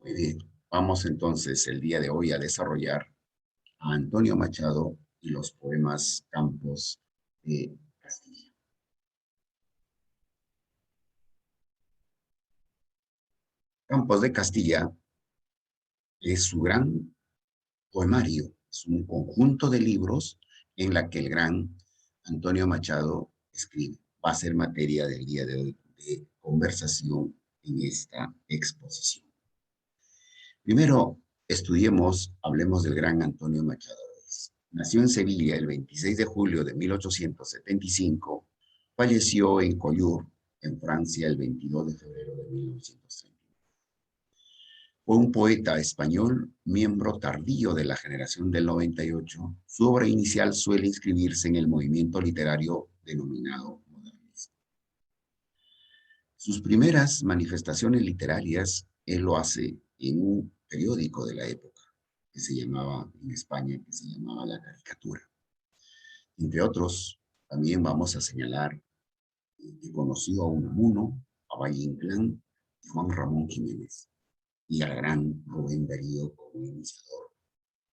Muy bien, vamos entonces el día de hoy a desarrollar a Antonio Machado y los poemas Campos de Castilla. Campos de Castilla es su gran poemario, es un conjunto de libros en la que el gran Antonio Machado escribe. Va a ser materia del día de hoy de conversación en esta exposición. Primero, estudiemos, hablemos del gran Antonio Machado. Nació en Sevilla el 26 de julio de 1875, falleció en Collioure, en Francia, el 22 de febrero de 1930. Fue un poeta español, miembro tardío de la generación del 98. Su obra inicial suele inscribirse en el movimiento literario denominado modernismo. Sus primeras manifestaciones literarias, él lo hace en un periódico de la época, que se llamaba, en España, que se llamaba La Caricatura. Entre otros, también vamos a señalar que conoció a Unamuno, a Valle Inclán y Juan Ramón Jiménez, y al gran Rubén Darío como iniciador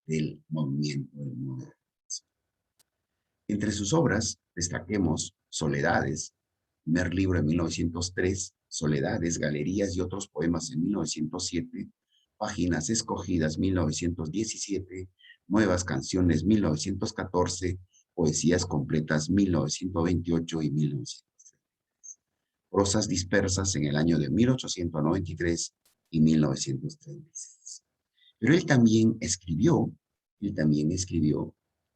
del movimiento del modernismo. Entre sus obras destaquemos Soledades, primer libro en 1903, Soledades, Galerías y otros poemas en 1907, Páginas escogidas 1917, Nuevas canciones 1914, Poesías completas 1928 y 1933. Prosas dispersas en el año de 1893 y 1936. Pero él también escribió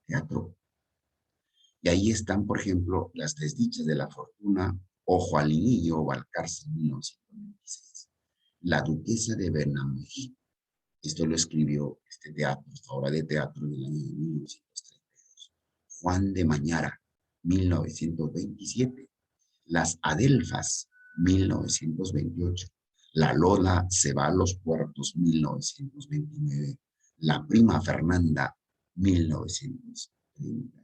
teatro. Y ahí están, por ejemplo, Las desdichas de la fortuna, Ojo al niño, Balcarce, 1926. La duquesa de Bernamují. Esto lo escribió este teatro, esta obra de teatro en el año de 1932. Juan de Mañara, 1927. Las Adelfas, 1928. La Lola se va a los puertos, 1929. La prima Fernanda, 1930.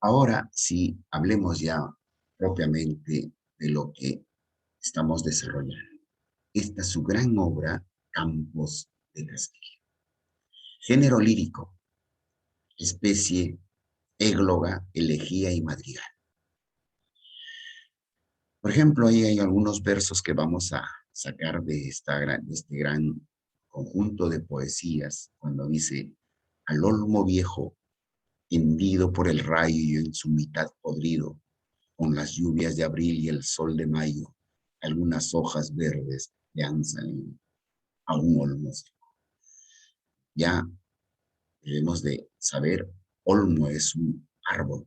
Ahora sí, hablemos ya propiamente de lo que estamos desarrollando. Esta es su gran obra, Campos de Castilla. Género lírico, especie, égloga, elegía y madrigal. Por ejemplo, ahí hay algunos versos que vamos a sacar de este gran conjunto de poesías, cuando dice, al olmo viejo, hendido por el rayo y en su mitad podrido, con las lluvias de abril y el sol de mayo, algunas hojas verdes le han salido a un olmo seco. Ya debemos de saber, olmo es un árbol,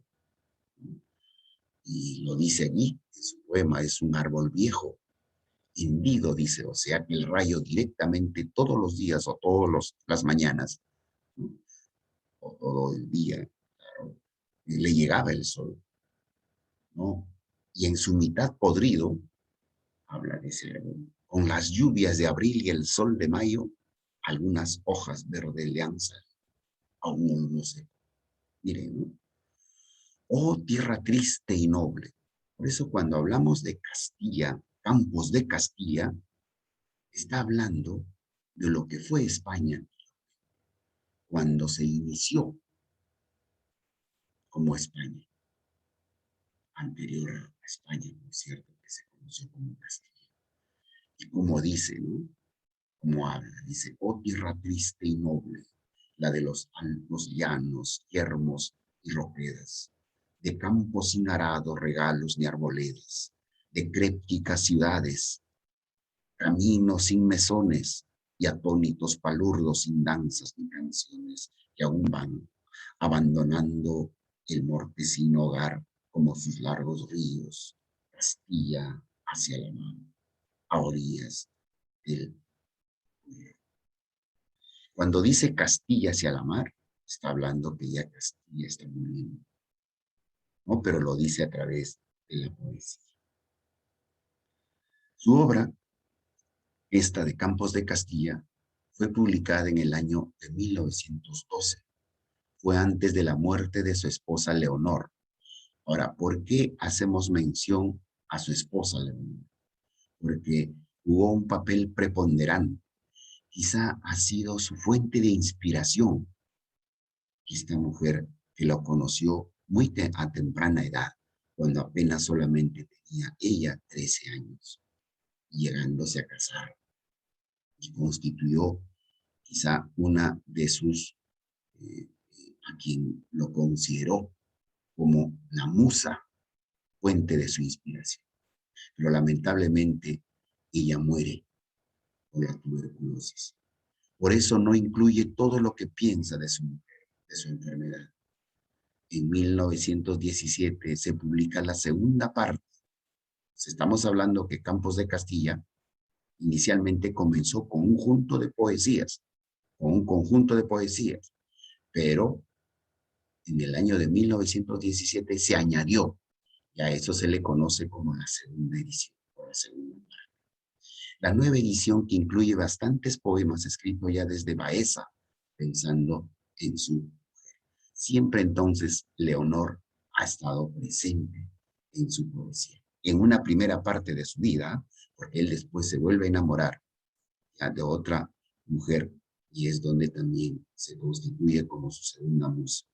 y lo dice allí, en su poema, es un árbol viejo, hendido, dice, o sea que el rayo directamente todos los días o todas las mañanas, ¿no? O todo el día, claro, le llegaba el sol, ¿no? Y en su mitad podrido, habla de ese árbol, con las lluvias de abril y el sol de mayo, algunas hojas verdes le han salido, aún no sé. Miren, ¿no? Oh tierra triste y noble. Por eso cuando hablamos de Castilla, Campos de Castilla, está hablando de lo que fue España cuando se inició como España, anterior a España, por cierto, que se conoció como Castilla. Y como dice, ¿no? Como habla, dice, oh tierra triste y noble, la de los altos llanos, yermos y roquedas, de campos sin arado, regalos ni arboledas, de crépticas ciudades, caminos sin mesones y atónitos palurdos sin danzas ni canciones que aún van abandonando el mortecino hogar como sus largos ríos, Castilla hacia la mar, a orillas del Duero. Cuando dice Castilla hacia la mar, está hablando que ya Castilla está muriendo, ¿no? Pero lo dice a través de la poesía. Su obra, esta de Campos de Castilla, fue publicada en el año de 1912. Fue antes de la muerte de su esposa Leonor. Ahora, ¿por qué hacemos mención a su esposa Leonor? Porque jugó un papel preponderante. Quizá ha sido su fuente de inspiración. Esta mujer que lo conoció a temprana edad, cuando apenas solamente tenía ella 13 años, llegándose a casar, y constituyó quizá una de sus, a quien lo consideró como la musa, fuente de su inspiración. Pero lamentablemente ella muere por la tuberculosis. Por eso no incluye todo lo que piensa de su mujer, de su enfermedad. En 1917 se publica la segunda parte. Estamos hablando que Campos de Castilla inicialmente comenzó con un conjunto de poesías, pero en el año de 1917 se añadió, y a eso se le conoce como la segunda edición, o la segunda parte. La nueva edición que incluye bastantes poemas escritos ya desde Baeza, pensando en su... Siempre entonces Leonor ha estado presente en su poesía. En una primera parte de su vida, porque él después se vuelve a enamorar ya de otra mujer, y es donde también se constituye como su segunda musa.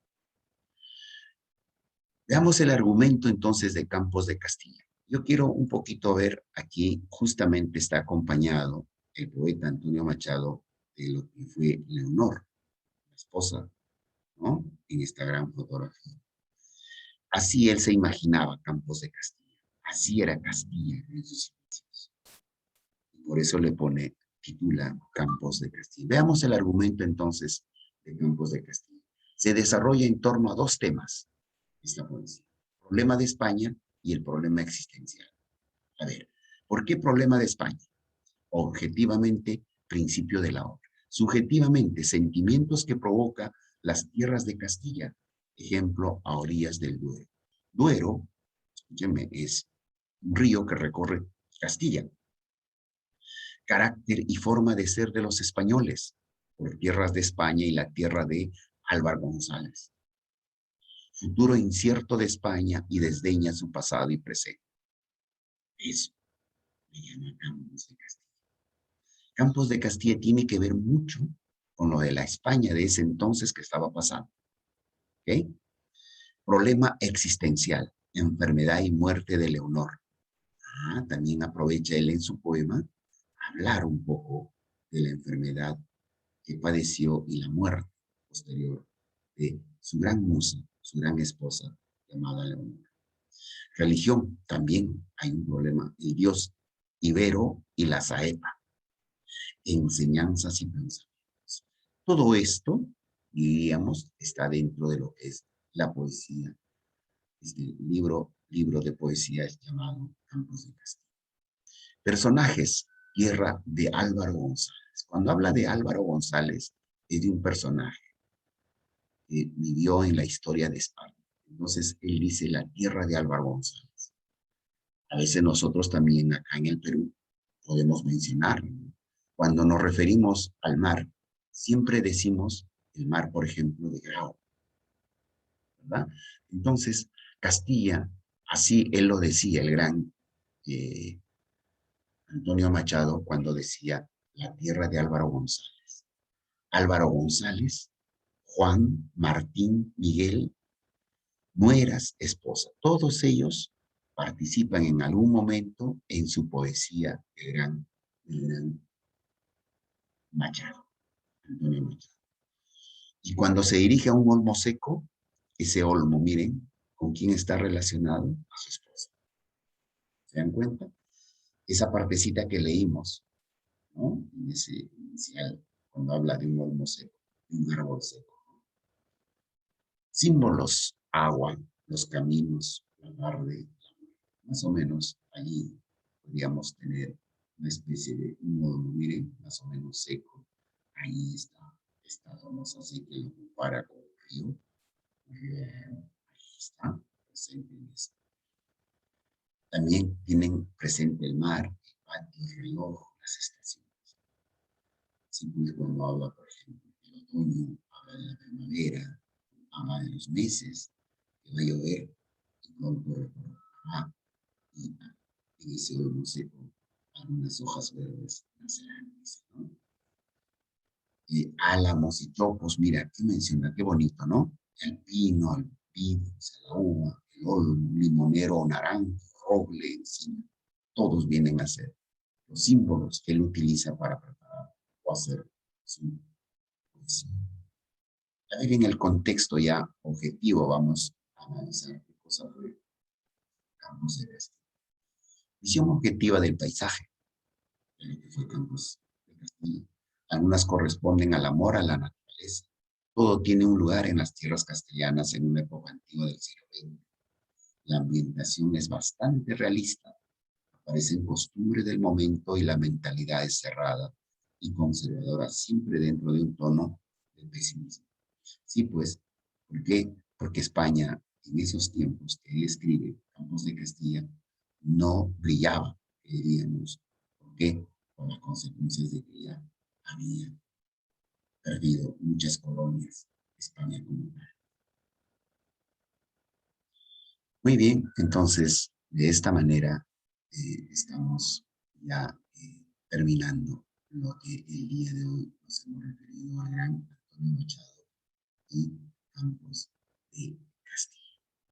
Veamos el argumento entonces de Campos de Castilla. Yo quiero un poquito ver aquí, justamente está acompañado el poeta Antonio Machado de lo que fue Leonor, la esposa, ¿no? En esta gran fotografía. Así él se imaginaba Campos de Castilla. Así era Castilla en sus inicios. Y por eso le titula Campos de Castilla. Veamos el argumento entonces de Campos de Castilla. Se desarrolla en torno a dos temas esta poesía. El problema de España y el problema existencial. A ver, ¿por qué problema de España? Objetivamente, principio de la obra. Subjetivamente, sentimientos que provoca las tierras de Castilla. Ejemplo, a orillas del Duero. Duero, escúchenme, es un río que recorre Castilla. Carácter y forma de ser de los españoles, por tierras de España y la tierra de Álvaro González. Futuro incierto de España y desdeña su pasado y presente. Eso me llama Campos de Castilla. Campos de Castilla tiene que ver mucho con lo de la España de ese entonces que estaba pasando. ¿Ok? Problema existencial, enfermedad y muerte de Leonor. También aprovecha él en su poema hablar un poco de la enfermedad que padeció y la muerte posterior de su gran musa, su gran esposa, llamada Leonor. Religión, también hay un problema, el dios Ibero y la saeta, enseñanzas y pensamientos. Todo esto, diríamos, está dentro de lo que es la poesía. Este libro de poesía es llamado Campos de Castilla. Personajes, tierra de Álvaro González. Cuando habla de Álvaro González, es de un personaje que vivió en la historia de España. Entonces, él dice la tierra de Álvaro González. A veces nosotros también acá en el Perú podemos mencionar, ¿no? Cuando nos referimos al mar, siempre decimos el mar, por ejemplo, de Grau, ¿verdad? Entonces, Castilla, así él lo decía, el gran Antonio Machado, cuando decía la tierra de Álvaro González. Álvaro González, Juan, Martín, Miguel, Mueras, esposa, todos ellos participan en algún momento en su poesía, el gran Machado, Antonio Machado. Y cuando se dirige a un olmo seco, ese olmo, miren, ¿con quién está relacionado? A su esposa. ¿Se dan cuenta? Esa partecita que leímos, ¿no? En ese inicial, cuando habla de un olmo seco, de un árbol seco. Símbolos, agua, los caminos, la tarde, más o menos allí podríamos tener una especie de un olmo, miren, más o menos seco. Ahí está famoso, así que lo compara con el río. Ahí está presente en esto. También tienen presente el mar, el patio, el reloj, las estaciones. Así pues, cuando habla, por ejemplo, del otoño, habla de la primavera, habla de los meses, que va a llover, y pronto recordará, y en ese olmo seco algunas hojas verdes nacerán, dice, ¿no? Álamos y tropos, mira, ¿qué menciona? Qué bonito, ¿no? El pino, el vid, la uva, el olmo, limonero, naranjo, roble, encina, todos vienen a ser los símbolos que él utiliza para preparar o hacer su poesía. A ver, en el contexto ya objetivo, vamos a analizar qué cosa fue Campos de Castilla. Visión objetiva del paisaje, de lo que fue Campos de Castilla. Algunas corresponden al amor a la naturaleza. Todo tiene un lugar en las tierras castellanas en una época antigua del siglo XX. La ambientación es bastante realista. Aparecen costumbres del momento y la mentalidad es cerrada y conservadora, siempre dentro de un tono de pesimismo. Sí, pues, ¿por qué? Porque España, en esos tiempos que él escribe, Campos de Castilla, no brillaba, diríamos. ¿Por qué? Por las consecuencias de que ya había perdido muchas colonias, España como tal. Muy bien, entonces, de esta manera estamos ya terminando lo que el día de hoy nos hemos referido al gran Antonio Machado y Campos de Castilla.